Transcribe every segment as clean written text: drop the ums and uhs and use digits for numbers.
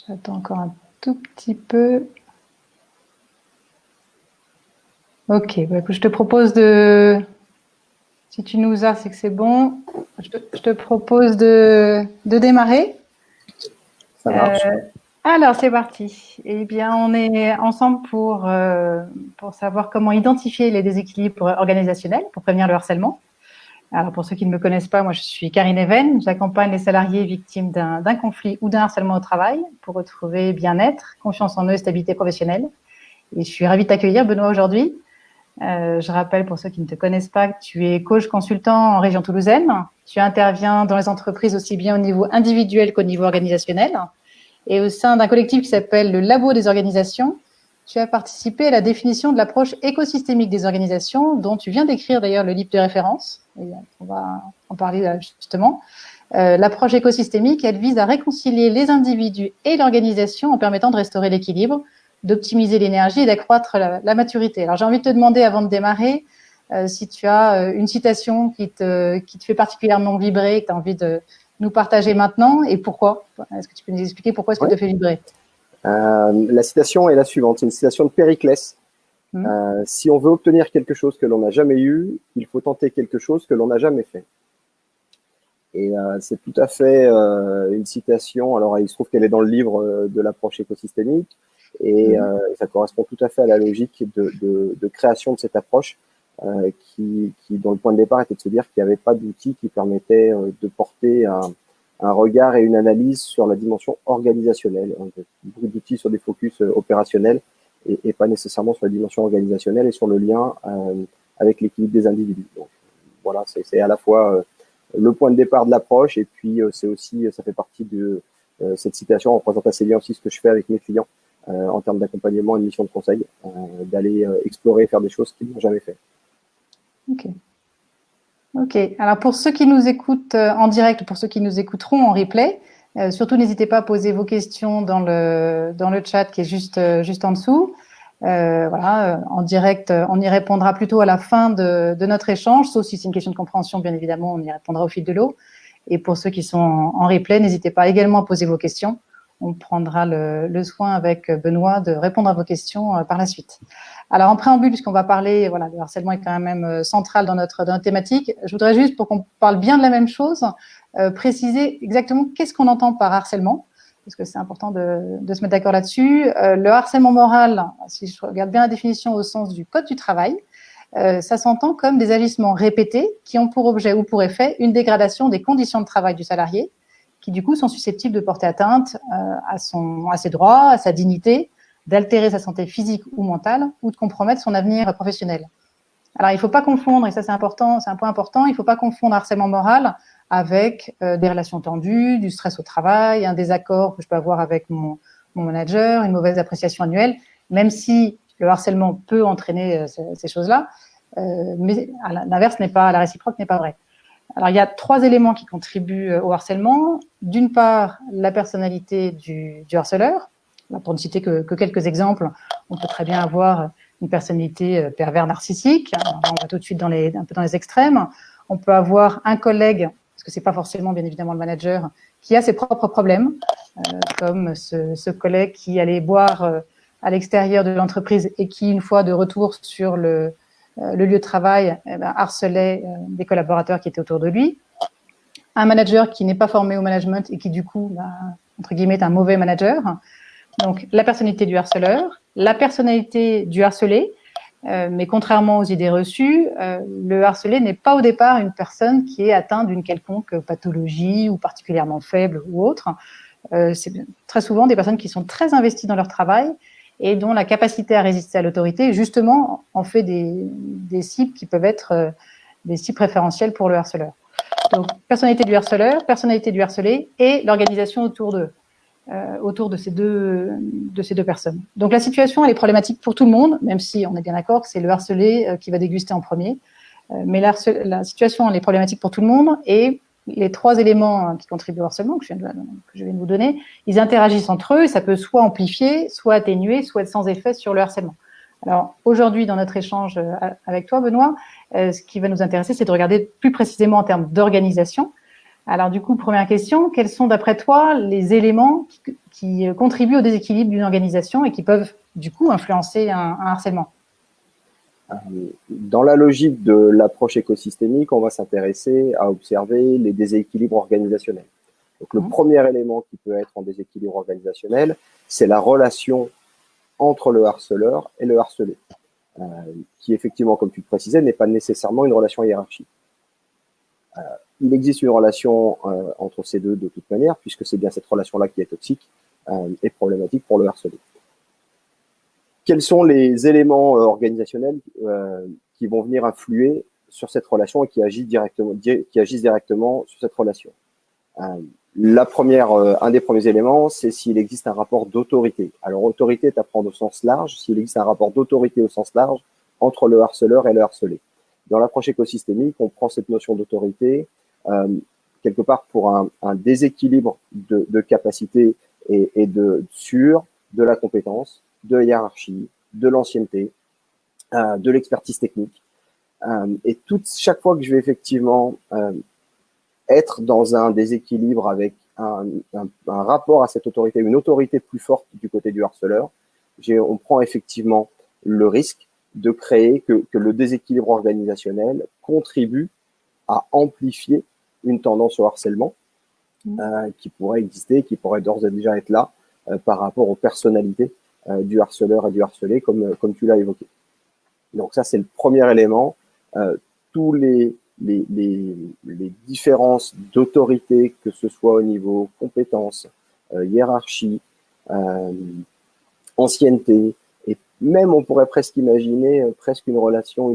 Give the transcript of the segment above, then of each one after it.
J'attends encore un tout petit peu. Ok, bah, écoute, je te propose de... Si tu nous as, c'est que c'est bon. Je te propose de démarrer. Ça marche. Alors, c'est parti. Eh bien, on est ensemble pour savoir comment identifier les déséquilibres organisationnels pour prévenir le harcèlement. Alors, pour ceux qui ne me connaissent pas, moi, je suis Karine Even. J'accompagne les salariés victimes d'un conflit ou d'un harcèlement au travail pour retrouver bien-être, confiance en eux et stabilité professionnelle. Et je suis ravie de t'accueillir, Benoît, aujourd'hui. Je rappelle pour ceux qui ne te connaissent pas que tu es coach consultant en région toulousaine. Tu interviens dans les entreprises aussi bien au niveau individuel qu'au niveau organisationnel. Et au sein d'un collectif qui s'appelle le Labo des organisations, tu as participé à la définition de l'approche écosystémique des organisations, dont tu viens d'écrire d'ailleurs le livre de référence. Et on va en parler justement. L'approche écosystémique, elle vise à réconcilier les individus et l'organisation en permettant de restaurer l'équilibre, d'optimiser l'énergie et d'accroître la maturité. Alors j'ai envie de te demander avant de démarrer si tu as une citation qui te fait particulièrement vibrer, que tu as envie de nous partager maintenant et pourquoi. Est-ce que tu peux nous expliquer pourquoi est-ce qu'elle te fait vibrer? La citation est la suivante, c'est une citation de Périclès. Si on veut obtenir quelque chose que l'on n'a jamais eu, il faut tenter quelque chose que l'on n'a jamais fait. Et c'est tout à fait une citation. Alors, il se trouve qu'elle est dans le livre de l'approche écosystémique et ça correspond tout à fait à la logique de création de cette approche dont le point de départ était de se dire qu'il n'y avait pas d'outils qui permettaient de porter un regard et une analyse sur la dimension organisationnelle. Beaucoup d'outils sur des focus opérationnels et pas nécessairement sur la dimension organisationnelle et sur le lien avec l'équilibre des individus. Donc, voilà, c'est à la fois le point de départ de l'approche et puis c'est aussi, ça fait partie de cette citation représente assez bien aussi ce que je fais avec mes clients en termes d'accompagnement et de mission de conseil, d'aller explorer et faire des choses qu'ils n'ont jamais fait. Ok. Alors pour ceux qui nous écoutent en direct ou pour ceux qui nous écouteront en replay, surtout n'hésitez pas à poser vos questions dans le chat qui est juste en dessous. Voilà, en direct, on y répondra plutôt à la fin de notre échange, sauf si c'est une question de compréhension, bien évidemment, on y répondra au fil de l'eau. Et pour ceux qui sont en replay, n'hésitez pas également à poser vos questions. On prendra le soin avec Benoît de répondre à vos questions par la suite. Alors, en préambule, puisqu'on va parler, voilà, le harcèlement est quand même central dans notre thématique, je voudrais juste, pour qu'on parle bien de la même chose, préciser exactement qu'est-ce qu'on entend par harcèlement, parce que c'est important de se mettre d'accord là-dessus. Le harcèlement moral, si je regarde bien la définition au sens du Code du travail, ça s'entend comme des agissements répétés qui ont pour objet ou pour effet une dégradation des conditions de travail du salarié, qui du coup sont susceptibles de porter atteinte à ses droits, à sa dignité, d'altérer sa santé physique ou mentale, ou de compromettre son avenir professionnel. Alors, il ne faut pas confondre, et ça c'est important, c'est un point important, il ne faut pas confondre harcèlement moral avec des relations tendues, du stress au travail, un désaccord que je peux avoir avec mon manager, une mauvaise appréciation annuelle, même si le harcèlement peut entraîner ces choses-là, mais à l'inverse la réciproque n'est pas vraie. Alors, il y a 3 éléments qui contribuent au harcèlement. D'une part, la personnalité du harceleur. Pour ne citer que quelques exemples, on peut très bien avoir une personnalité pervers narcissique. On va tout de suite un peu dans les extrêmes. On peut avoir un collègue, parce que c'est pas forcément bien évidemment le manager, qui a ses propres problèmes, comme ce collègue qui allait boire à l'extérieur de l'entreprise et qui, une fois de retour sur le lieu de travail, harcelait des collaborateurs qui étaient autour de lui. Un manager qui n'est pas formé au management et qui, du coup, entre guillemets, est un mauvais manager. Donc, la personnalité du harceleur, la personnalité du harcelé, mais contrairement aux idées reçues, le harcelé n'est pas au départ une personne qui est atteinte d'une quelconque pathologie ou particulièrement faible ou autre. C'est très souvent des personnes qui sont très investies dans leur travail et dont la capacité à résister à l'autorité, justement, en fait des cibles qui peuvent être des cibles préférentielles pour le harceleur. Donc, personnalité du harceleur, personnalité du harcelé et l'organisation autour d'eux. Autour de ces deux personnes. Donc la situation, elle est problématique pour tout le monde, même si on est bien d'accord que c'est le harcelé qui va déguster en premier. Mais la situation, elle est problématique pour tout le monde et les 3 éléments qui contribuent au harcèlement que je viens de vous donner, ils interagissent entre eux et ça peut soit amplifier, soit atténuer, soit être sans effet sur le harcèlement. Alors aujourd'hui, dans notre échange avec toi, Benoît, ce qui va nous intéresser, c'est de regarder plus précisément en termes d'organisation. Alors du coup, première question, quels sont d'après toi les éléments qui contribuent au déséquilibre d'une organisation et qui peuvent, du coup, influencer un harcèlement? Dans la logique de l'approche écosystémique, on va s'intéresser à observer les déséquilibres organisationnels. Donc, le premier élément qui peut être en déséquilibre organisationnel, c'est la relation entre le harceleur et le harcelé, qui effectivement, comme tu le précisais, n'est pas nécessairement une relation hiérarchique. Il existe une relation entre ces deux de toute manière, puisque c'est bien cette relation-là qui est toxique et problématique pour le harcelé. Quels sont les éléments organisationnels qui vont venir influer sur cette relation et qui agissent directement sur cette relation? Un des premiers éléments, c'est s'il existe un rapport d'autorité. Alors, autorité est à prendre au sens large, s'il existe un rapport d'autorité au sens large entre le harceleur et le harcelé. Dans l'approche écosystémique, on prend cette notion d'autorité quelque part pour un déséquilibre de capacité et de la compétence, de la hiérarchie, de l'ancienneté, de l'expertise technique. Et chaque fois que je vais effectivement être dans un déséquilibre avec un rapport à cette autorité, une autorité plus forte du côté du harceleur, on prend effectivement le risque de créer que le déséquilibre organisationnel contribue à amplifier une tendance au harcèlement qui pourrait exister, qui pourrait d'ores et déjà être là par rapport aux personnalités du harceleur et du harcelé, comme tu l'as évoqué. Donc ça, c'est le premier élément. Tous les différences d'autorité, que ce soit au niveau compétences, hiérarchie, ancienneté, et même on pourrait presque imaginer presque une relation,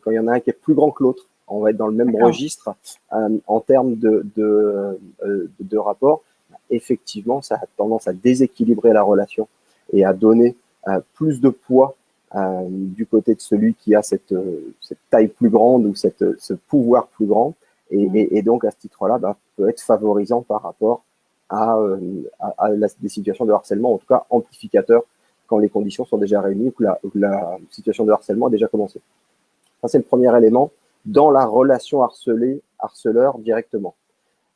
quand il y en a un qui est plus grand que l'autre, on va être dans le même registre en termes de rapport. Effectivement, ça a tendance à déséquilibrer la relation et à donner plus de poids du côté de celui qui a cette taille plus grande ou ce pouvoir plus grand. Et donc, à ce titre-là, peut être favorisant par rapport à des situations de harcèlement, en tout cas amplificateur quand les conditions sont déjà réunies ou que la situation de harcèlement a déjà commencé. Ça, c'est le premier élément dans la relation harceleur directement.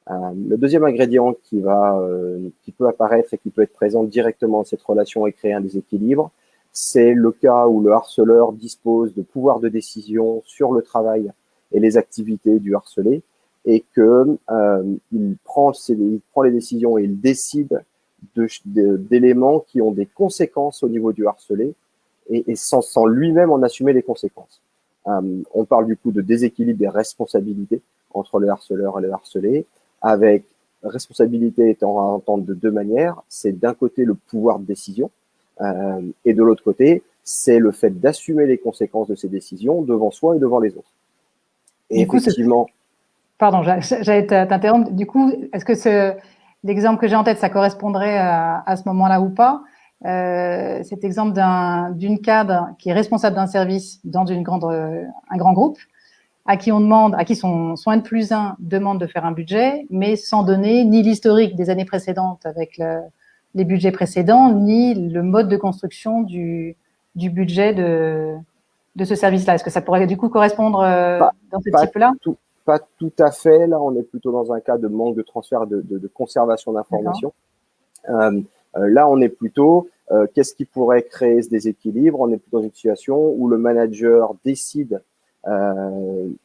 Le deuxième ingrédient qui peut apparaître et qui peut être présent directement dans cette relation et créer un déséquilibre, c'est le cas où le harceleur dispose de pouvoir de décision sur le travail et les activités du harcelé et il prend les décisions et il décide d'éléments qui ont des conséquences au niveau du harcelé et sans lui-même en assumer les conséquences. On parle du coup de déséquilibre des responsabilités entre le harceleur et le harcelé, avec responsabilité étant à entendre de deux manières. C'est d'un côté le pouvoir de décision et de l'autre côté, c'est le fait d'assumer les conséquences de ces décisions devant soi et devant les autres. Et du effectivement… Pardon, j'allais t'interrompre. Du coup, est-ce que l'exemple que j'ai en tête, ça correspondrait à ce moment-là ou pas? Cet exemple d'une cadre qui est responsable d'un service dans un grand groupe, à qui son soin de plus 1 demande de faire un budget, mais sans donner ni l'historique des années précédentes avec les budgets précédents, ni le mode de construction du budget de ce service-là. Est-ce que ça pourrait du coup correspondre dans ce type-là? Pas tout à fait. Là, on est plutôt dans un cas de manque de transfert, de conservation d'informations. Là, on est plutôt, qu'est-ce qui pourrait créer ce déséquilibre? On est plutôt dans une situation où le manager décide,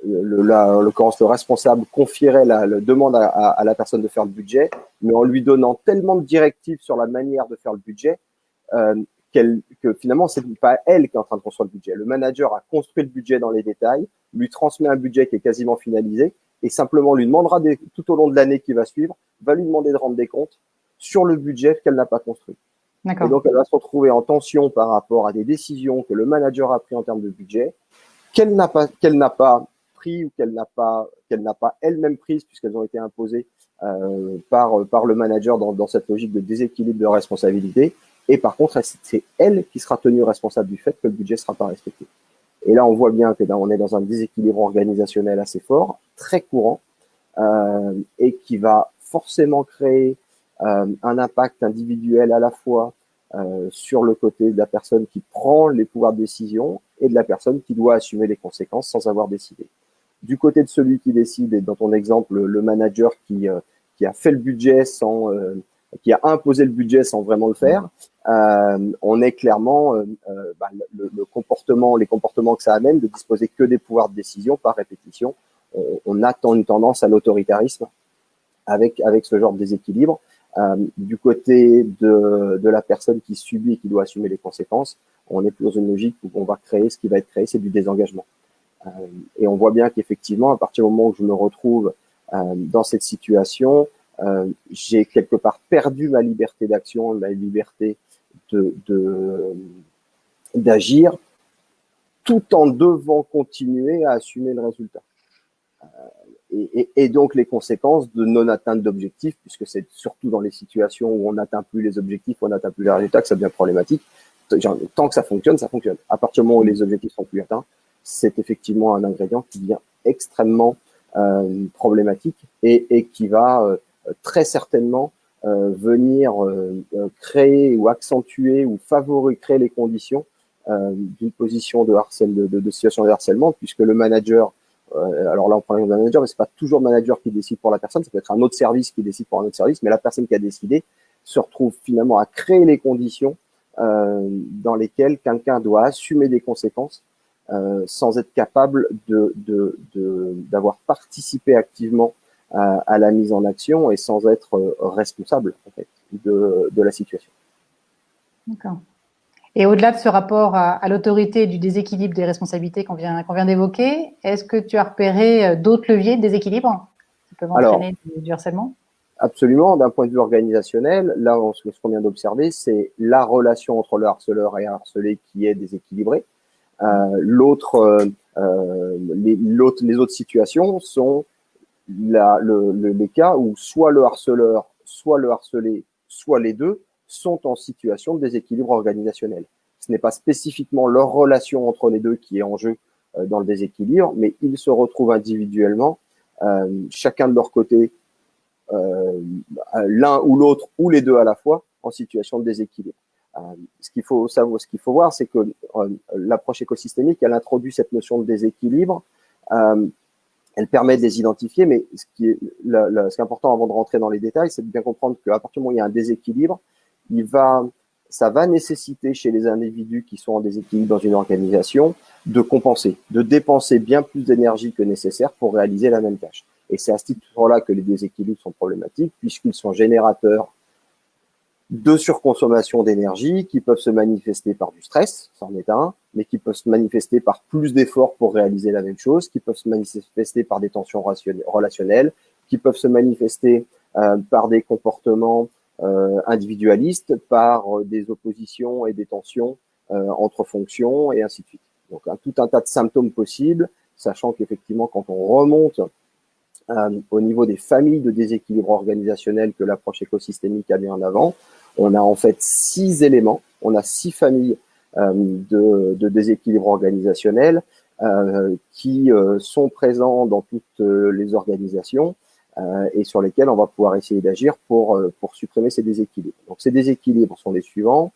l'occurrence le responsable confierait demande à la personne de faire le budget, mais en lui donnant tellement de directives sur la manière de faire le budget que finalement, c'est pas elle qui est en train de construire le budget. Le manager a construit le budget dans les détails, lui transmet un budget qui est quasiment finalisé et simplement lui demandera tout au long de l'année qui va suivre, va lui demander de rendre des comptes sur le budget qu'elle n'a pas construit. Et donc, elle va se retrouver en tension par rapport à des décisions que le manager a prises en termes de budget, qu'elle n'a pas pris ou qu'elle n'a pas elle-même prise puisqu'elles ont été imposées par le manager dans cette logique de déséquilibre de responsabilité. Et par contre, c'est elle qui sera tenue responsable du fait que le budget ne sera pas respecté. Et là, on voit bien que on est dans un déséquilibre organisationnel assez fort, très courant, et qui va forcément créer un impact individuel à la fois sur le côté de la personne qui prend les pouvoirs de décision et de la personne qui doit assumer les conséquences sans avoir décidé. Du côté de celui qui décide, et dans ton exemple, le manager qui a fait le budget sans qui a imposé le budget sans vraiment le faire, on est clairement le comportement, les comportements que ça amène de disposer que des pouvoirs de décision par répétition. On a une tendance à l'autoritarisme avec ce genre de déséquilibre. Du côté de la personne qui subit et qui doit assumer les conséquences, on est plus dans une logique où on va créer, ce qui va être créé, c'est du désengagement. Et on voit bien qu'effectivement, à partir du moment où je me retrouve dans cette situation, j'ai quelque part perdu ma liberté d'action, ma liberté d'agir, tout en devant continuer à assumer le résultat. Et donc les conséquences de non-atteinte d'objectifs, puisque c'est surtout dans les situations où on n'atteint plus les objectifs, on n'atteint plus les résultats, que ça devient problématique. Tant que ça fonctionne, ça fonctionne. À partir du moment où les objectifs sont plus atteints, c'est effectivement un ingrédient qui devient extrêmement problématique et qui va très certainement venir créer ou accentuer ou favoriser, créer les conditions d'une position de situation de harcèlement, puisque le manager, alors là on prend l'exemple d'un manager, mais c'est pas toujours le manager qui décide pour la personne, ça peut être un autre service qui décide pour un autre service, mais la personne qui a décidé se retrouve finalement à créer les conditions dans lesquelles quelqu'un doit assumer des conséquences sans être capable d'avoir participé activement à la mise en action et sans être responsable en fait, de la situation. D'accord. Et au-delà de ce rapport à l'autorité et du déséquilibre des responsabilités qu'on vient d'évoquer, est-ce que tu as repéré d'autres leviers de déséquilibre qui peuvent entraîner du harcèlement? Absolument. D'un point de vue organisationnel, là, ce qu'on vient d'observer, c'est la relation entre le harceleur et le harcelé qui est déséquilibrée. Les autres situations sont les cas où soit le harceleur, soit le harcelé, soit les deux sont en situation de déséquilibre organisationnel. Ce n'est pas spécifiquement leur relation entre les deux qui est en jeu dans le déséquilibre, mais ils se retrouvent individuellement, chacun de leur côté, l'un ou l'autre ou les deux à la fois, en situation de déséquilibre. Ce qu'il faut voir, c'est que l'approche écosystémique, elle introduit cette notion de déséquilibre. Elle permet de les identifier, mais ce qui est important avant de rentrer dans les détails, c'est de bien comprendre qu'à partir du moment où il y a un déséquilibre, ça va nécessiter chez les individus qui sont en déséquilibre dans une organisation de compenser, de dépenser bien plus d'énergie que nécessaire pour réaliser la même tâche. Et c'est à ce titre-là que les déséquilibres sont problématiques, puisqu'ils sont générateurs de surconsommation d'énergie qui peuvent se manifester par du stress, c'en est un, mais qui peuvent se manifester par plus d'efforts pour réaliser la même chose, qui peuvent se manifester par des tensions relationnelles, qui peuvent se manifester par des comportements individualistes, par des oppositions et des tensions entre fonctions, et ainsi de suite. Donc, tout un tas de symptômes possibles, sachant qu'effectivement, quand on remonte au niveau des familles de déséquilibre organisationnel que l'approche écosystémique a mis en avant, on a en fait 6 éléments, on a 6 familles de déséquilibre organisationnel qui sont présents dans toutes les organisations et sur lesquels on va pouvoir essayer d'agir pour supprimer ces déséquilibres. Donc ces déséquilibres sont les suivants.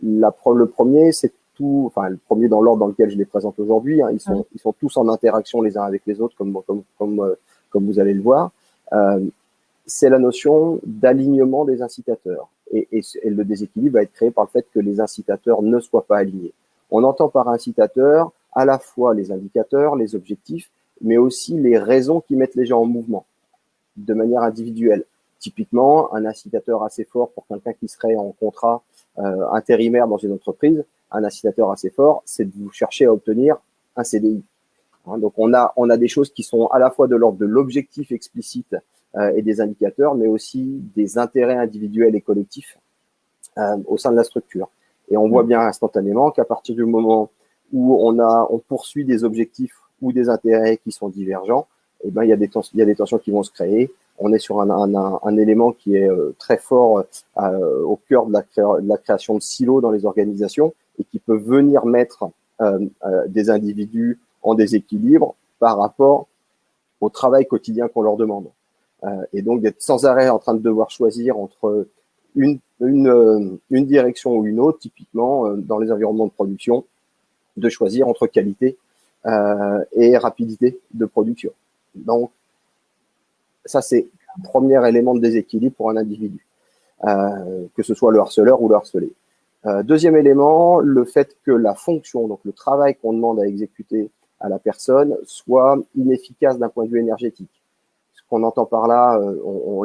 Le premier, c'est le premier dans l'ordre dans lequel je les présente aujourd'hui, hein, ils sont tous en interaction les uns avec les autres, comme vous allez le voir. C'est la notion d'alignement des incitateurs. Et le déséquilibre va être créé par le fait que les incitateurs ne soient pas alignés. On entend par incitateur à la fois les indicateurs, les objectifs, mais aussi les raisons qui mettent les gens en mouvement de manière individuelle. Typiquement, un incitateur assez fort pour quelqu'un qui serait en contrat intérimaire dans une entreprise, un incitateur assez fort, c'est de vous chercher à obtenir un CDI. Donc, on a des choses qui sont à la fois de l'ordre de l'objectif explicite et des indicateurs, mais aussi des intérêts individuels et collectifs au sein de la structure. Et on voit bien instantanément qu'à partir du moment où on poursuit des objectifs ou des intérêts qui sont divergents, eh ben, il y a des tensions qui vont se créer. On est sur un élément qui est très fort au cœur de la création de silos dans les organisations et qui peut venir mettre des individus en déséquilibre par rapport au travail quotidien qu'on leur demande. Et donc d'être sans arrêt en train de devoir choisir entre une direction ou une autre, typiquement dans les environnements de production, de choisir entre qualité et rapidité de production. Donc, ça, c'est le premier élément de déséquilibre pour un individu. que ce soit le harceleur ou le harcelé. Deuxième élément, le fait que la fonction, donc le travail qu'on demande à exécuter à la personne, soit inefficace d'un point de vue énergétique. Ce qu'on entend par là,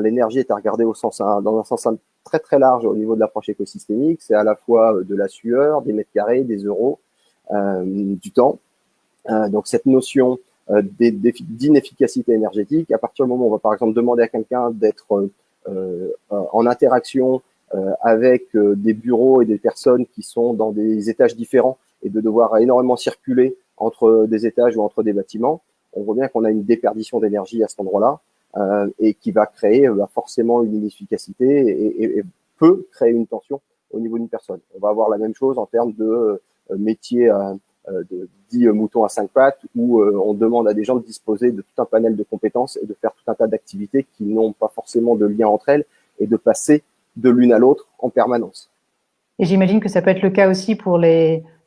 l'énergie est à regarder dans un sens très très large au niveau de l'approche écosystémique. C'est à la fois de la sueur, des mètres carrés, des euros, du temps. Donc cette notion d'inefficacité énergétique, à partir du moment où on va par exemple demander à quelqu'un d'être en interaction avec des bureaux et des personnes qui sont dans des étages différents et de devoir énormément circuler entre des étages ou entre des bâtiments, on voit bien qu'on a une déperdition d'énergie à cet endroit-là et qui va créer forcément une inefficacité et peut créer une tension au niveau d'une personne. On va avoir la même chose en termes de métier dit mouton à 5 pattes, où on demande à des gens de disposer de tout un panel de compétences et de faire tout un tas d'activités qui n'ont pas forcément de lien entre elles et de passer de l'une à l'autre en permanence. Et j'imagine que ça peut être le cas aussi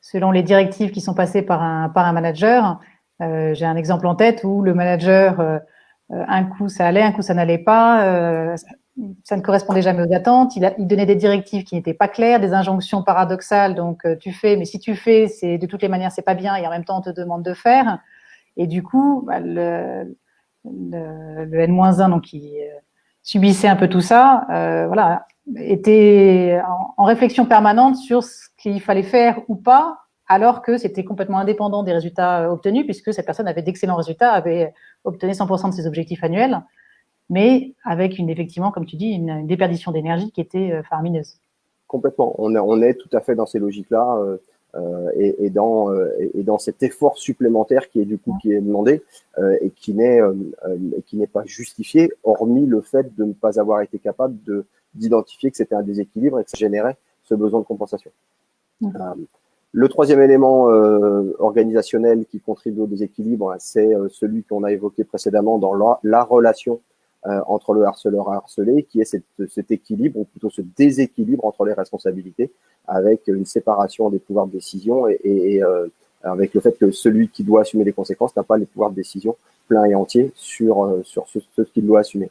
selon les directives qui sont passées par un manager. J'ai un exemple en tête où le manager, un coup ça allait, un coup ça n'allait pas, ça ne correspondait jamais aux attentes. Il donnait des directives qui n'étaient pas claires, des injonctions paradoxales. Donc tu fais, mais si tu fais, c'est de toutes les manières c'est pas bien et en même temps on te demande de faire. Et du coup, le N-1 donc qui subissait un peu tout ça, voilà, était en réflexion permanente sur ce qu'il fallait faire ou pas, alors que c'était complètement indépendant des résultats obtenus, puisque cette personne avait d'excellents résultats, avait obtenu 100% de ses objectifs annuels, mais avec effectivement, comme tu dis, une déperdition d'énergie qui était faramineuse. Complètement. On est tout à fait dans ces logiques-là et dans cet effort supplémentaire qui est du coup qui est demandé et qui n'est pas justifié, hormis le fait de ne pas avoir été capable d'identifier que c'était un déséquilibre et que ça générait ce besoin de compensation. Le troisième élément organisationnel qui contribue au déséquilibre, c'est celui qu'on a évoqué précédemment dans la relation entre le harceleur et harcelé, qui est cet équilibre, ou plutôt ce déséquilibre entre les responsabilités, avec une séparation des pouvoirs de décision et avec le fait que celui qui doit assumer les conséquences n'a pas les pouvoirs de décision pleins et entiers sur ce qu'il doit assumer.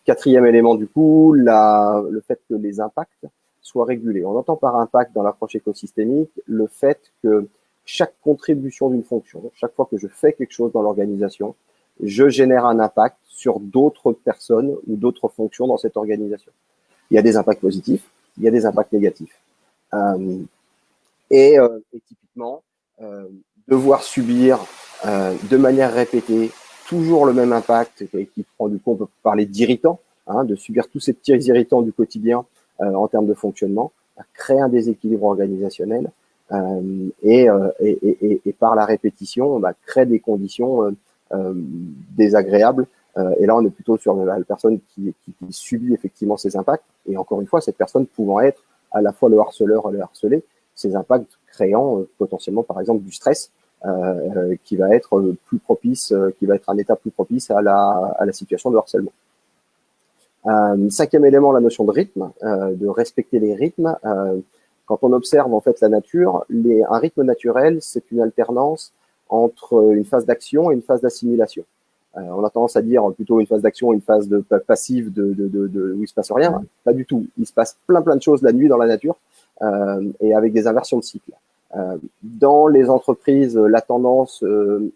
Quatrième élément du coup, le fait que les impacts soient régulés. On entend par impact dans l'approche écosystémique le fait que chaque contribution d'une fonction, chaque fois que je fais quelque chose dans l'organisation, je génère un impact sur d'autres personnes ou d'autres fonctions dans cette organisation. Il y a des impacts positifs, il y a des impacts négatifs. Et typiquement, devoir subir de manière répétée toujours le même impact, et qui prend du coup, on peut parler d'irritants, de subir tous ces petits irritants du quotidien en termes de fonctionnement, créer un déséquilibre organisationnel et par la répétition, crée des conditions désagréable. Et là, on est plutôt sur la personne qui subit effectivement ces impacts. Et encore une fois, cette personne pouvant être à la fois le harceleur et le harcelé, ces impacts créant potentiellement, par exemple, du stress qui va être plus propice, qui va être un état plus propice à la situation de harcèlement. Cinquième élément, la notion de rythme, de respecter les rythmes. Quand on observe en fait la nature, un rythme naturel, c'est une alternance entre une phase d'action et une phase d'assimilation. On a tendance à dire plutôt une phase d'action et une phase passive où il se passe rien. Pas du tout. Il se passe plein de choses la nuit dans la nature et avec des inversions de cycle. Dans les entreprises, la tendance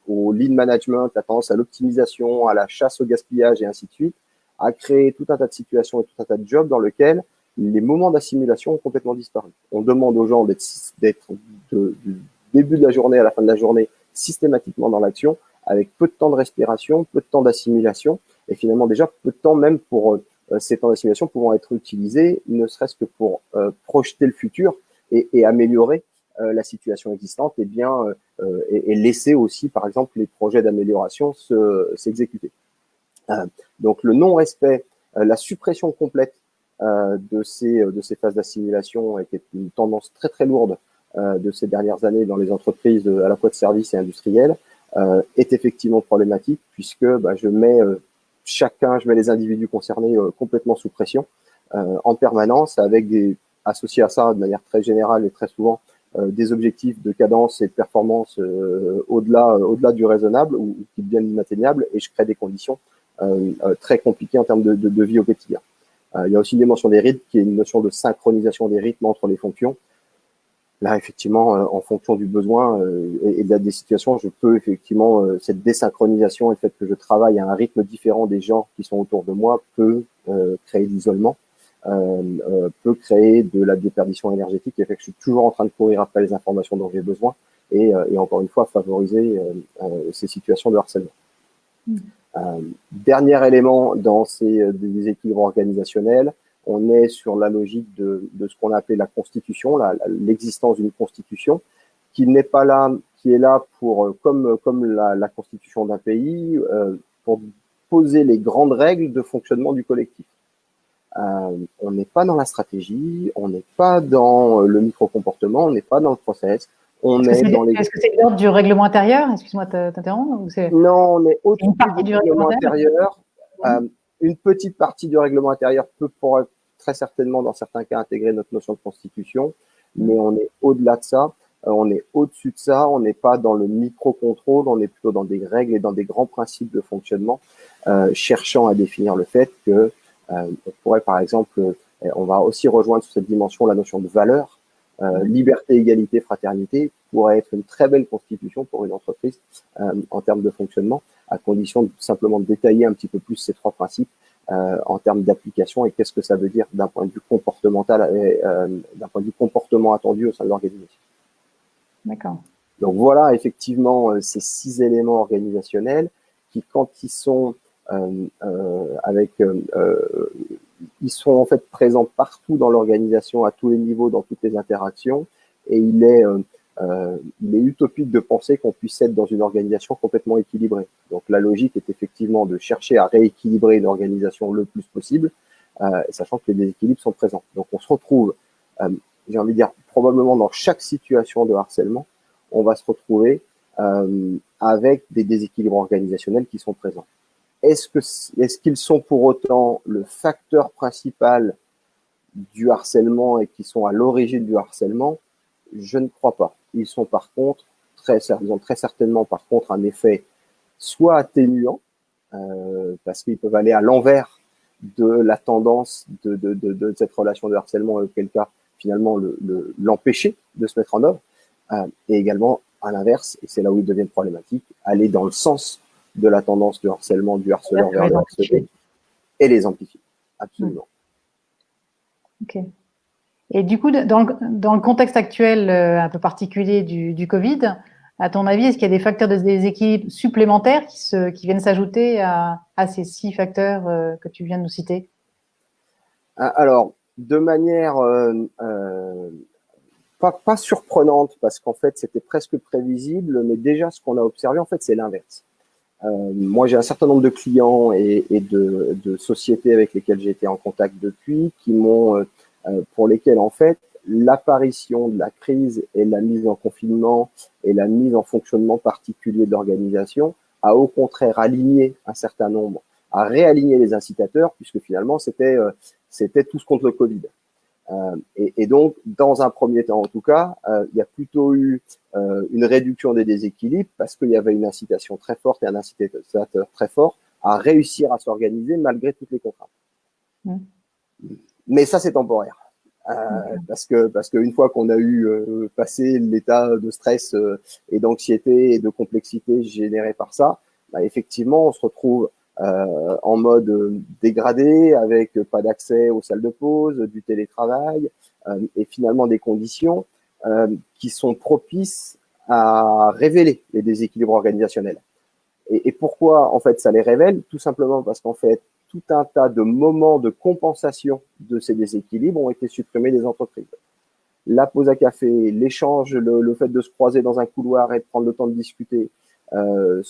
au lean management, la tendance à l'optimisation, à la chasse au gaspillage et ainsi de suite, a créé tout un tas de situations et tout un tas de jobs dans lesquels les moments d'assimilation ont complètement disparu. On demande aux gens d'être du début de la journée à la fin de la journée systématiquement dans l'action, avec peu de temps de respiration, peu de temps d'assimilation, et finalement déjà peu de temps même pour ces temps d'assimilation pouvant être utilisés, ne serait-ce que pour projeter le futur et améliorer la situation existante, et laisser aussi, par exemple, les projets d'amélioration s'exécuter. Donc le non-respect, la suppression complète de ces phases d'assimilation, qui est une tendance très très lourde de ces dernières années dans les entreprises à la fois de services et industrielles, est effectivement problématique, puisque je mets les individus concernés complètement sous pression en permanence, avec associés à ça de manière très générale et très souvent des objectifs de cadence et de performance au-delà du raisonnable ou qui deviennent inatteignables, et je crée des conditions très compliquées en termes de vie au quotidien. Il y a aussi une dimension des rythmes qui est une notion de synchronisation des rythmes entre les fonctions. Là, effectivement, en fonction du besoin et des situations, je peux effectivement, cette désynchronisation et le fait que je travaille à un rythme différent des gens qui sont autour de moi peut créer de l'isolement, peut créer de la déperdition énergétique et fait que je suis toujours en train de courir après les informations dont j'ai besoin et encore une fois, favoriser ces situations de harcèlement. Dernier élément dans ces déséquilibres organisationnels, on est sur la logique de ce qu'on a appelé la constitution, l'existence d'une constitution qui n'est pas là, qui est là pour, comme la constitution d'un pays, pour poser les grandes règles de fonctionnement du collectif. On n'est pas dans la stratégie, on n'est pas dans le micro-comportement, on n'est pas dans le process. Est-ce que c'est l'ordre du règlement intérieur? Excuse-moi de t'interrompre. Non, on est au-dessus du règlement intérieur. Une petite partie du règlement intérieur pourrait très certainement, dans certains cas, intégrer notre notion de constitution, mais on est au-delà de ça, on est au-dessus de ça, on n'est pas dans le micro-contrôle, on est plutôt dans des règles et dans des grands principes de fonctionnement, cherchant à définir le fait que on pourrait, par exemple, on va aussi rejoindre sur cette dimension la notion de valeur, liberté, égalité, fraternité pourrait être une très belle constitution pour une entreprise en termes de fonctionnement, à condition de simplement détailler un petit peu plus ces trois principes en termes d'application et qu'est-ce que ça veut dire d'un point de vue comportemental et d'un point de vue comportement attendu au sein de l'organisation. D'accord. Donc voilà effectivement ces 6 éléments organisationnels qui, quand ils sont ils sont en fait présents partout dans l'organisation, à tous les niveaux, dans toutes les interactions, et il est utopique de penser qu'on puisse être dans une organisation complètement équilibrée. Donc la logique est effectivement de chercher à rééquilibrer une organisation le plus possible, sachant que les déséquilibres sont présents. Donc on se retrouve, j'ai envie de dire, probablement dans chaque situation de harcèlement, on va se retrouver avec des déséquilibres organisationnels qui sont présents. Est-ce qu'ils sont pour autant le facteur principal du harcèlement et qui sont à l'origine du harcèlement? Je ne crois pas. Ils sont par contre, ils ont très certainement par contre un effet soit atténuant, parce qu'ils peuvent aller à l'envers de la tendance de cette relation de harcèlement, auquel cas finalement l'empêcher de se mettre en œuvre, et également à l'inverse, et c'est là où ils deviennent problématiques, aller dans le sens de la tendance du harcèlement, du harceleur vers le harcelé, et les amplifier. Absolument. Ok. Et du coup, dans le contexte actuel un peu particulier du Covid, à ton avis, est-ce qu'il y a des facteurs de déséquilibre supplémentaires qui viennent s'ajouter à ces 6 facteurs que tu viens de nous citer? Alors, de manière pas surprenante, parce qu'en fait, c'était presque prévisible, mais déjà, ce qu'on a observé, en fait, c'est l'inverse. Moi, j'ai un certain nombre de clients et de sociétés avec lesquelles j'ai été en contact depuis, pour lesquels, en fait, l'apparition de la crise et la mise en confinement et la mise en fonctionnement particulier de l'organisation a au contraire aligné un certain nombre, a réaligné les incitateurs, puisque finalement, c'était tous contre le Covid. Et donc, dans un premier temps, en tout cas, il y a plutôt eu une réduction des déséquilibres parce qu'il y avait une incitation très forte et un incitateur très fort à réussir à s'organiser malgré toutes les contraintes. Mais ça, c'est temporaire. Parce que une fois qu'on a eu passé l'état de stress et d'anxiété et de complexité généré par ça, bah, effectivement, on se retrouve en mode dégradé, avec pas d'accès aux salles de pause, du télétravail, et finalement des conditions qui sont propices à révéler les déséquilibres organisationnels. Et pourquoi en fait ça les révèle? Tout simplement parce qu'en fait tout un tas de moments de compensation de ces déséquilibres ont été supprimés des entreprises. La pause à café, l'échange, le fait de se croiser dans un couloir et de prendre le temps de discuter, les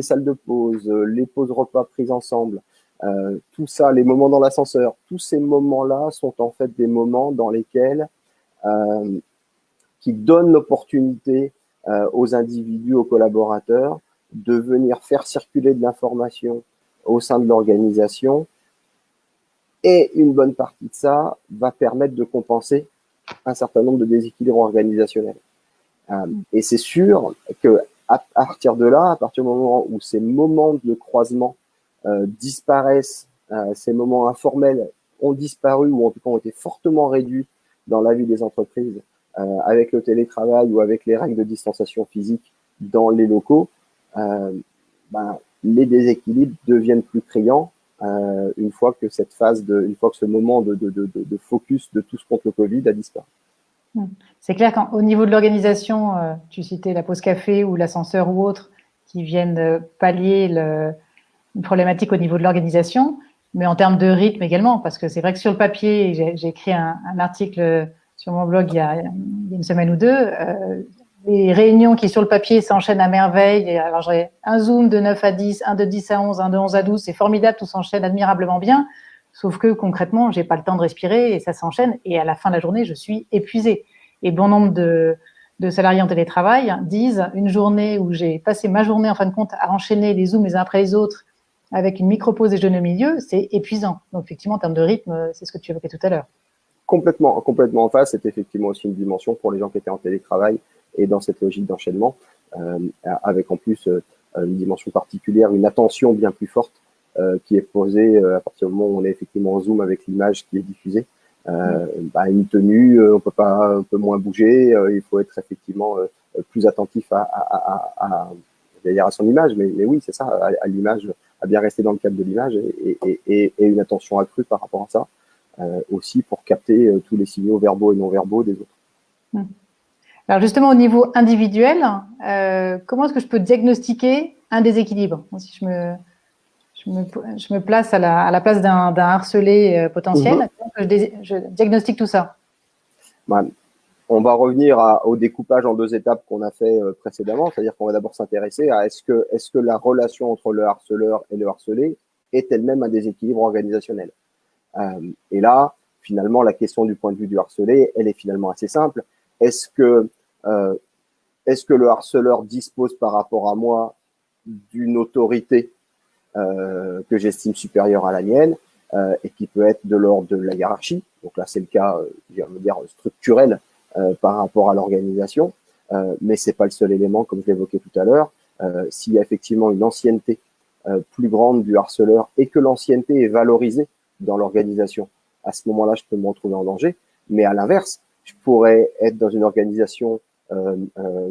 salles de pause, les pauses repas prises ensemble, tout ça, les moments dans l'ascenseur, tous ces moments-là sont en fait des moments dans lesquels qui donnent l'opportunité aux individus, aux collaborateurs, de venir faire circuler de l'information au sein de l'organisation, et une bonne partie de ça va permettre de compenser un certain nombre de déséquilibres organisationnels. Et c'est sûr que à partir de là, à partir du moment où ces moments de croisement disparaissent ces moments informels ont disparu ou en tout cas ont été fortement réduits dans la vie des entreprises avec le télétravail ou avec les règles de distanciation physique dans les locaux, les déséquilibres deviennent plus criants une fois que ce moment de focus de tous contre le Covid a disparu. C'est clair qu'au niveau de l'organisation, tu citais la pause café ou l'ascenseur ou autre, qui viennent pallier une problématique au niveau de l'organisation, mais en termes de rythme également, parce que c'est vrai que sur le papier, j'ai écrit un article sur mon blog il y a une semaine ou deux, les réunions qui sur le papier s'enchaînent à merveille. Alors j'ai un Zoom de 9 à 10, un de 10 à 11, un de 11 à 12, c'est formidable, tout s'enchaîne admirablement bien, sauf que concrètement, j'ai pas le temps de respirer et ça s'enchaîne, et à la fin de la journée, je suis épuisée. Et bon nombre de salariés en télétravail disent une journée où j'ai passé ma journée en fin de compte à enchaîner les Zooms les uns après les autres avec une micro-pause déjeuner au milieu, c'est épuisant. Donc effectivement, en termes de rythme, c'est ce que tu évoquais tout à l'heure. Complètement en face, c'est effectivement aussi une dimension pour les gens qui étaient en télétravail et dans cette logique d'enchaînement, avec en plus une dimension particulière, une attention bien plus forte qui est posée à partir du moment où on est effectivement en Zoom avec l'image qui est diffusée. Une tenue, on peut moins bouger, il faut être effectivement plus attentif à son image, mais oui, c'est ça, à l'image, à bien rester dans le cadre de l'image et une attention accrue par rapport à ça, aussi pour capter tous les signaux verbaux et non verbaux des autres. Alors justement, au niveau individuel, comment est-ce que je peux diagnostiquer un déséquilibre? Si je me place à la place d'un harcelé potentiel, je diagnostique tout ça. On va revenir au découpage en 2 étapes qu'on a fait précédemment, c'est-à-dire qu'on va d'abord s'intéresser à est-ce que la relation entre le harceleur et le harcelé est elle-même un déséquilibre organisationnel. Et là, finalement, la question du point de vue du harcelé, elle est finalement assez simple. Est-ce que le harceleur dispose par rapport à moi d'une autorité que j'estime supérieure à la mienne et qui peut être de l'ordre de la hiérarchie. Donc là, c'est le cas, je veux dire, structurel par rapport à l'organisation, mais c'est pas le seul élément, comme je l'évoquais tout à l'heure. S'il y a effectivement une ancienneté plus grande du harceleur et que l'ancienneté est valorisée dans l'organisation, à ce moment-là, je peux me retrouver en danger. Mais à l'inverse, je pourrais être dans une organisation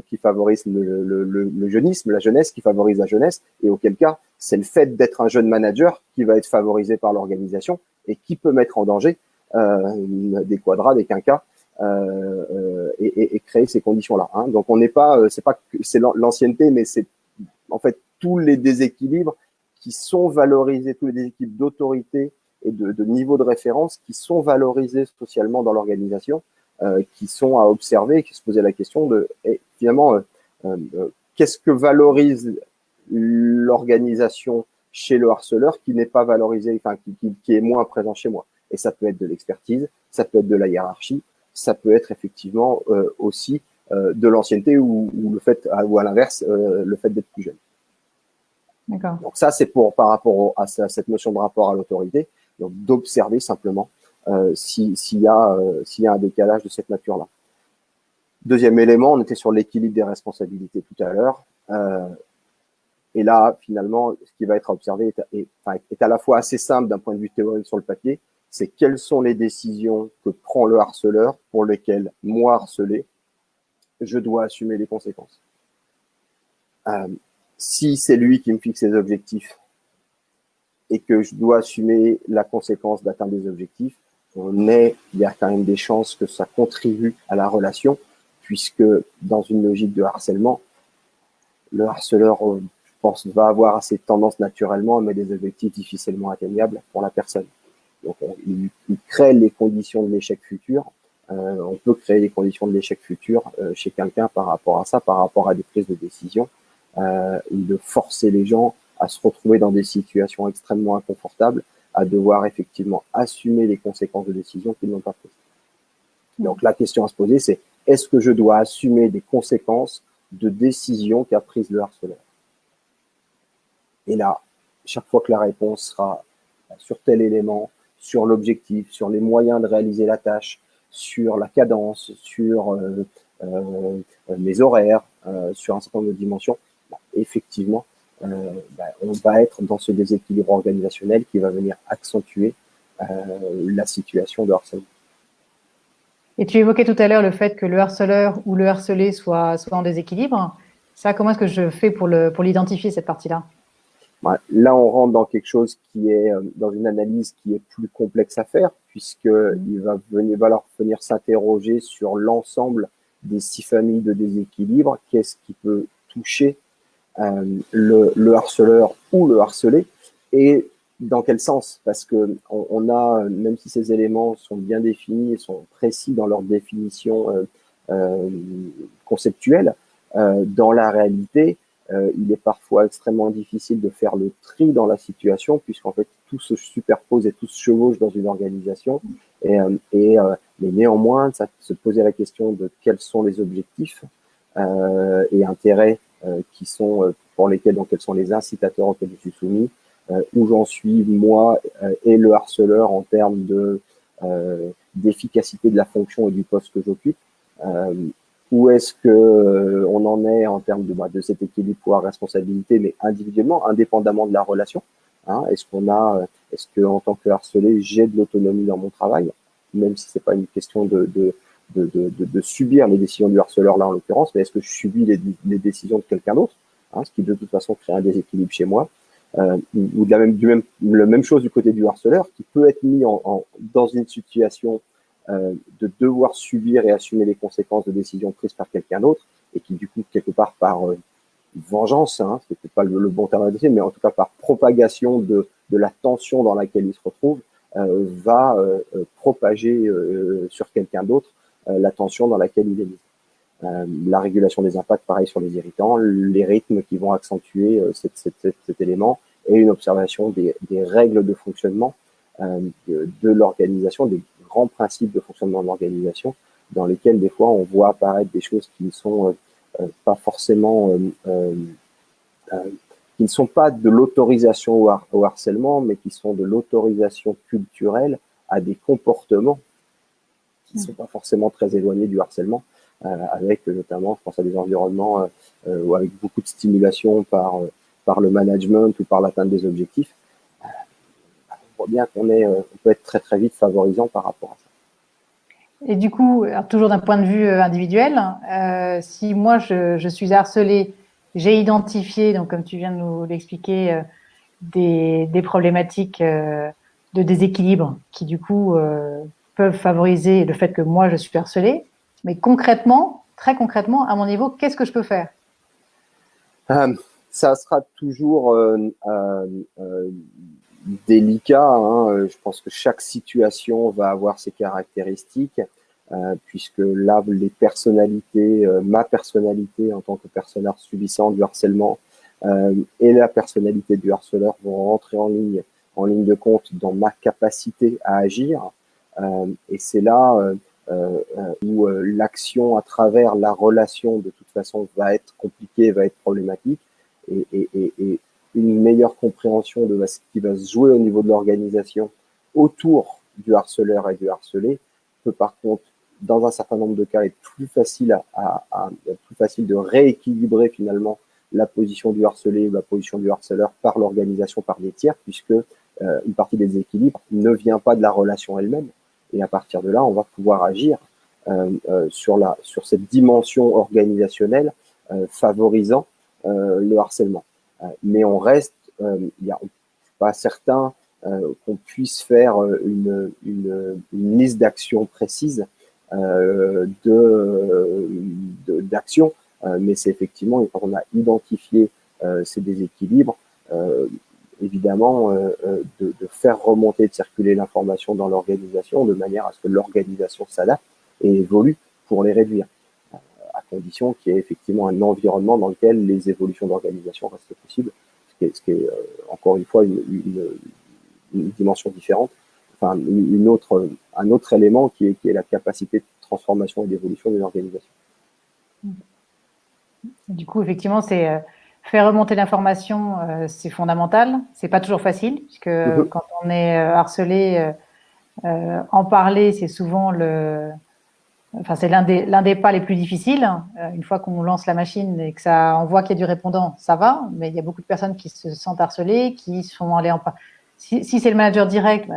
qui favorise le jeunisme, la jeunesse, qui favorise la jeunesse, et auquel cas, c'est le fait d'être un jeune manager qui va être favorisé par l'organisation et qui peut mettre en danger des quadras, des quinquas, et créer ces conditions-là. Hein. Donc on n'est pas, c'est l'ancienneté, mais c'est en fait tous les déséquilibres qui sont valorisés, tous les déséquilibres d'autorité et de niveau de référence qui sont valorisés socialement dans l'organisation, qui sont à observer, qui se posaient la question de finalement qu'est-ce que valorise l'organisation chez le harceleur qui n'est pas valorisé, enfin qui est moins présent chez moi. Et ça peut être de l'expertise, ça peut être de la hiérarchie, ça peut être effectivement aussi de l'ancienneté ou le fait, ou à l'inverse, le fait d'être plus jeune. D'accord. Donc ça, c'est par rapport à cette notion de rapport à l'autorité, donc d'observer simplement s'il y a un décalage de cette nature-là. Deuxième élément, on était sur l'équilibre des responsabilités tout à l'heure. Et là, finalement, ce qui va être observé est à la fois assez simple d'un point de vue théorique sur le papier, c'est quelles sont les décisions que prend le harceleur pour lesquelles, moi harcelé, je dois assumer les conséquences. Si c'est lui qui me fixe les objectifs et que je dois assumer la conséquence d'atteindre des objectifs, il y a quand même des chances que ça contribue à la relation, puisque dans une logique de harcèlement, le harceleur, je pense, va avoir cette tendance naturellement à mettre des objectifs difficilement atteignables pour la personne. Donc, il crée les conditions de l'échec futur. On peut créer les conditions de l'échec futur chez quelqu'un par rapport à ça, par rapport à des prises de décision, ou de forcer les gens à se retrouver dans des situations extrêmement inconfortables, à devoir effectivement assumer les conséquences de décisions qu'ils n'ont pas prises. Donc, la question à se poser, c'est est-ce que je dois assumer des conséquences de décisions qu'a prises le harceleur? Et là, chaque fois que la réponse sera sur tel élément, sur l'objectif, sur les moyens de réaliser la tâche, sur la cadence, sur les horaires, sur un certain nombre de dimensions, effectivement, on va être dans ce déséquilibre organisationnel qui va venir accentuer la situation de harcèlement. Et tu évoquais tout à l'heure le fait que le harceleur ou le harcelé soit en déséquilibre. Ça, comment est-ce que je fais pour l'identifier, cette partie-là? Là, on rentre dans quelque chose qui est dans une analyse qui est plus complexe à faire, puisqu'il va falloir venir s'interroger sur l'ensemble des 6 familles de déséquilibre. Qu'est-ce qui peut toucher le harceleur ou le harcelé, et dans quel sens? Parce que on a, même si ces éléments sont bien définis et sont précis dans leur définition conceptuelle, dans la réalité, il est parfois extrêmement difficile de faire le tri dans la situation, puisqu'en fait tout se superpose et tout se chevauche dans une organisation. Mais néanmoins, ça se posait la question de quels sont les objectifs et intérêts qui sont pour lesquels, donc quels sont les incitateurs auxquels je suis soumis, où j'en suis moi et le harceleur en termes de d'efficacité de la fonction et du poste que j'occupe. Où est-ce que on en est en termes de cet équilibre pouvoir-responsabilité, mais individuellement, indépendamment de la relation. Est-ce que en tant que harcelé, j'ai de l'autonomie dans mon travail, même si c'est pas une question de subir les décisions du harceleur là en l'occurrence, mais est-ce que je subis les décisions de quelqu'un d'autre, ce qui de toute façon crée un déséquilibre chez moi, ou la même chose du côté du harceleur, qui peut être mis dans une situation de devoir subir et assumer les conséquences de décisions prises par quelqu'un d'autre, et qui du coup quelque part par vengeance, c'est peut-être pas le bon terme à dire, mais en tout cas par propagation de la tension dans laquelle il se retrouve, va propager sur quelqu'un d'autre la tension dans laquelle il est mis. La régulation des impacts, pareil sur les irritants, les rythmes qui vont accentuer cet élément, et une observation des règles de fonctionnement de l'organisation, des grands principes de fonctionnement de l'organisation, dans lesquels des fois on voit apparaître des choses qui ne sont pas forcément qui ne sont pas de l'autorisation au harcèlement, mais qui sont de l'autorisation culturelle à des comportements qui ne sont pas forcément très éloignés du harcèlement, avec notamment, je pense à des environnements ou avec beaucoup de stimulation par le management ou par l'atteinte des objectifs. On voit bien on peut être très très vite favorisant par rapport à ça. Et du coup, alors toujours d'un point de vue individuel, si moi je suis harcelée, j'ai identifié, donc comme tu viens de nous l'expliquer, des problématiques de déséquilibre qui du coup peuvent favoriser le fait que moi je suis harcelée. Mais concrètement, très concrètement, à mon niveau, qu'est-ce que je peux faire? Ça sera toujours délicat. Je pense que chaque situation va avoir ses caractéristiques, puisque là, les personnalités, ma personnalité en tant que personne subissant du harcèlement et la personnalité du harceleur vont rentrer en ligne de compte dans ma capacité à agir. Et c'est là où l'action à travers la relation, de toute façon, va être compliquée, va être problématique. Et une meilleure compréhension de ce qui va se jouer au niveau de l'organisation autour du harceleur et du harcelé peut par contre, dans un certain nombre de cas, être plus facile plus facile de rééquilibrer finalement la position du harcelé ou la position du harceleur par l'organisation, par des tiers, puisque une partie des déséquilibres ne vient pas de la relation elle-même. Et à partir de là, on va pouvoir agir sur cette dimension organisationnelle favorisant le harcèlement. Mais on reste, il y a pas certain qu'on puisse faire une liste d'actions précises d'actions, mais c'est effectivement, quand on a identifié ces déséquilibres, évidemment, de faire remonter, de circuler l'information dans l'organisation de manière à ce que l'organisation s'adapte et évolue pour les réduire, à condition qu'il y ait effectivement un environnement dans lequel les évolutions d'organisation restent possibles, ce qui est encore une fois une dimension différente, enfin un autre élément qui est la capacité de transformation et d'évolution d'une organisation. Du coup, effectivement, c'est faire remonter l'information, c'est fondamental. C'est pas toujours facile, puisque quand on est harcelé, en parler, c'est souvent enfin, c'est l'un des pas les plus difficiles. Une fois qu'on lance la machine et que on voit qu'il y a du répondant, ça va. Mais il y a beaucoup de personnes qui se sentent harcelées, qui sont allées en si c'est le manager direct, bah,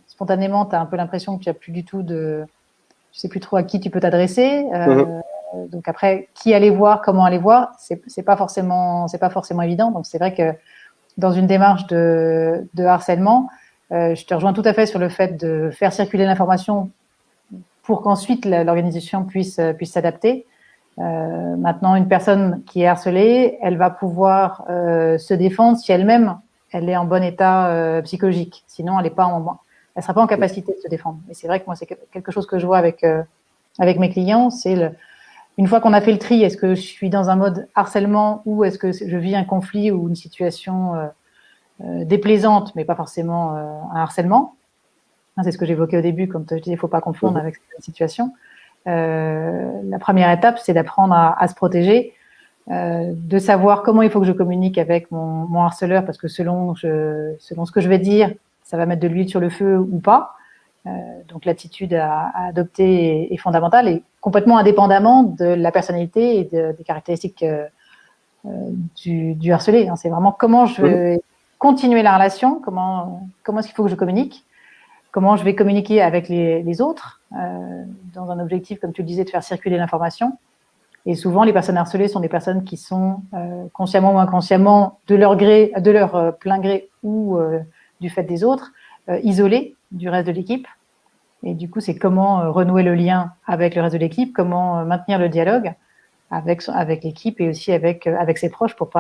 spontanément, tu as un peu l'impression que tu as plus du tout tu sais plus trop à qui tu peux t'adresser. Donc après, qui aller voir, comment aller voir, c'est pas forcément évident. Donc c'est vrai que dans une démarche de harcèlement, je te rejoins tout à fait sur le fait de faire circuler l'information pour qu'ensuite l'organisation puisse s'adapter. Maintenant, une personne qui est harcelée, elle va pouvoir se défendre si elle-même elle est en bon état psychologique. Sinon, elle sera pas en capacité de se défendre. Et c'est vrai que moi, c'est quelque chose que je vois avec mes clients. C'est une fois qu'on a fait le tri, est-ce que je suis dans un mode harcèlement ou est-ce que je vis un conflit ou une situation déplaisante, mais pas forcément un harcèlement. C'est ce que j'évoquais au début quand je disais qu'il ne faut pas confondre avec cette situation. La première étape, c'est d'apprendre à se protéger, de savoir comment il faut que je communique avec mon harceleur, parce que selon ce que je vais dire, ça va mettre de l'huile sur le feu ou pas. Donc l'attitude à adopter est fondamentale et complètement indépendamment de la personnalité et des caractéristiques du harcelé. C'est vraiment comment je vais continuer la relation, comment est-ce qu'il faut que je communique, comment je vais communiquer avec les autres, dans un objectif, comme tu le disais, de faire circuler l'information. Et souvent, les personnes harcelées sont des personnes qui sont consciemment ou inconsciemment, de leur gré, de leur plein gré ou du fait des autres, isolées du reste de l'équipe. Et du coup, c'est comment renouer le lien avec le reste de l'équipe, comment maintenir le dialogue avec l'équipe et aussi avec ses proches pour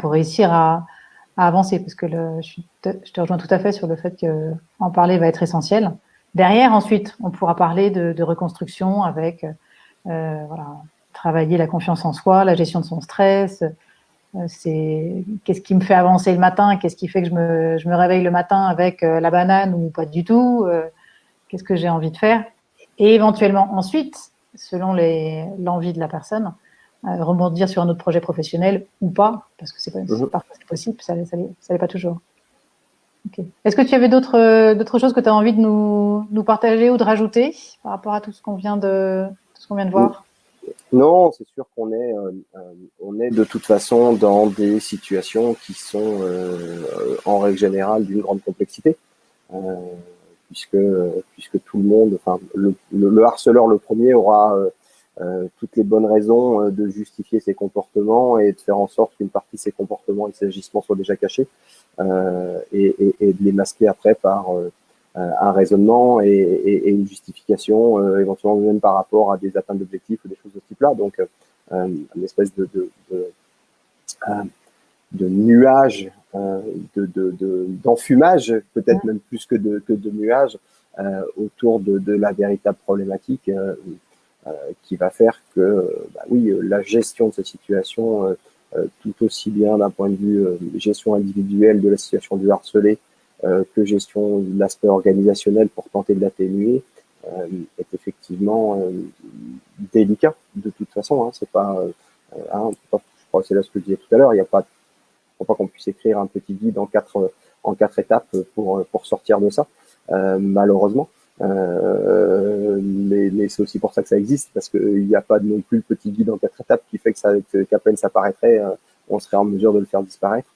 réussir à avancer. Parce que je te rejoins tout à fait sur le fait qu'en parler va être essentiel. Derrière, ensuite, on pourra parler de reconstruction avec travailler la confiance en soi, la gestion de son stress. C'est qu'est-ce qui me fait avancer le matin, qu'est-ce qui fait que je me réveille le matin avec la banane ou pas du tout, qu'est-ce que j'ai envie de faire. Et éventuellement ensuite, selon l'envie de la personne, rebondir sur un autre projet professionnel ou pas, parce que parfois c'est possible, ça l'est pas toujours. Okay. Est-ce que tu avais d'autres choses que tu as envie de nous partager ou de rajouter par rapport à tout ce qu'on vient de voir? Non, c'est sûr qu'on est de toute façon dans des situations qui sont en règle générale d'une grande complexité, puisque tout le monde, enfin le harceleur le premier aura toutes les bonnes raisons de justifier ses comportements et de faire en sorte qu'une partie de ses comportements et de ses agissements soient déjà cachés, et de les masquer après par un raisonnement et une justification, éventuellement même par rapport à des atteintes d'objectifs ou des choses de ce type-là. Donc, une espèce de nuage, d'enfumage, peut-être même plus que de nuage, autour de la véritable problématique, qui va faire que, oui, la gestion de cette situation, tout aussi bien d'un point de vue gestion individuelle de la situation du harcelé, que gestion de l'aspect organisationnel pour tenter de l'atténuer, est effectivement délicat de toute façon. C'est pas, je crois que c'est là ce que je disais tout à l'heure, il ne faut pas qu'on puisse écrire un petit guide en quatre étapes pour sortir de ça, malheureusement. Mais c'est aussi pour ça que ça existe, parce qu'il n'y a pas non plus le petit guide en 4 étapes qui fait qu'à peine ça paraîtrait, on serait en mesure de le faire disparaître.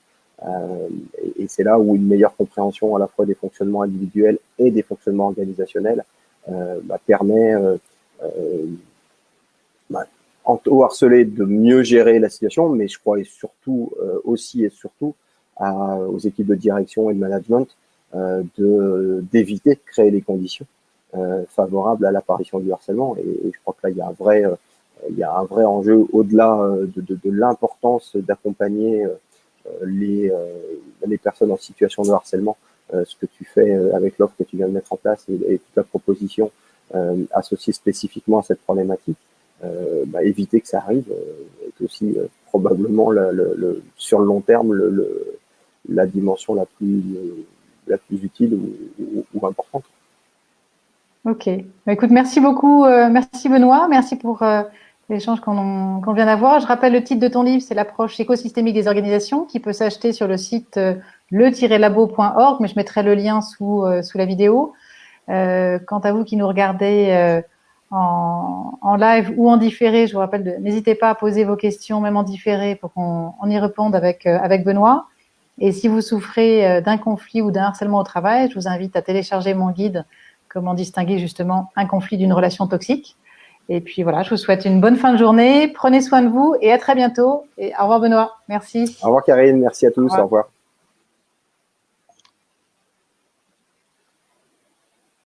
Et c'est là où une meilleure compréhension à la fois des fonctionnements individuels et des fonctionnements organisationnels permet au harcelé de mieux gérer la situation, mais je crois surtout aux équipes de direction et de management d'éviter de créer les conditions favorables à l'apparition du harcèlement. Et je crois que là, il y a un vrai enjeu au-delà de l'importance d'accompagner les personnes en situation de harcèlement, ce que tu fais avec l'offre que tu viens de mettre en place et toute la proposition associée spécifiquement à cette problématique. Éviter que ça arrive est aussi probablement sur le long terme la dimension la plus utile ou importante. Ok. Écoute, merci beaucoup. Merci Benoît. Merci pour l'échange qu'on vient d'avoir. Je rappelle le titre de ton livre, c'est l'approche écosystémique des organisations, qui peut s'acheter sur le site le-labo.org, mais je mettrai le lien sous la vidéo. Quant à vous qui nous regardez en live ou en différé. Je vous rappelle, n'hésitez pas à poser vos questions, même en différé, pour qu'on y réponde avec Benoît. Et si vous souffrez d'un conflit ou d'un harcèlement au travail, je vous invite à télécharger mon guide « Comment distinguer justement un conflit d'une relation toxique ». Et puis voilà, je vous souhaite une bonne fin de journée. Prenez soin de vous et à très bientôt. Et au revoir Benoît. Merci. Au revoir Karine, merci à tous. Au revoir.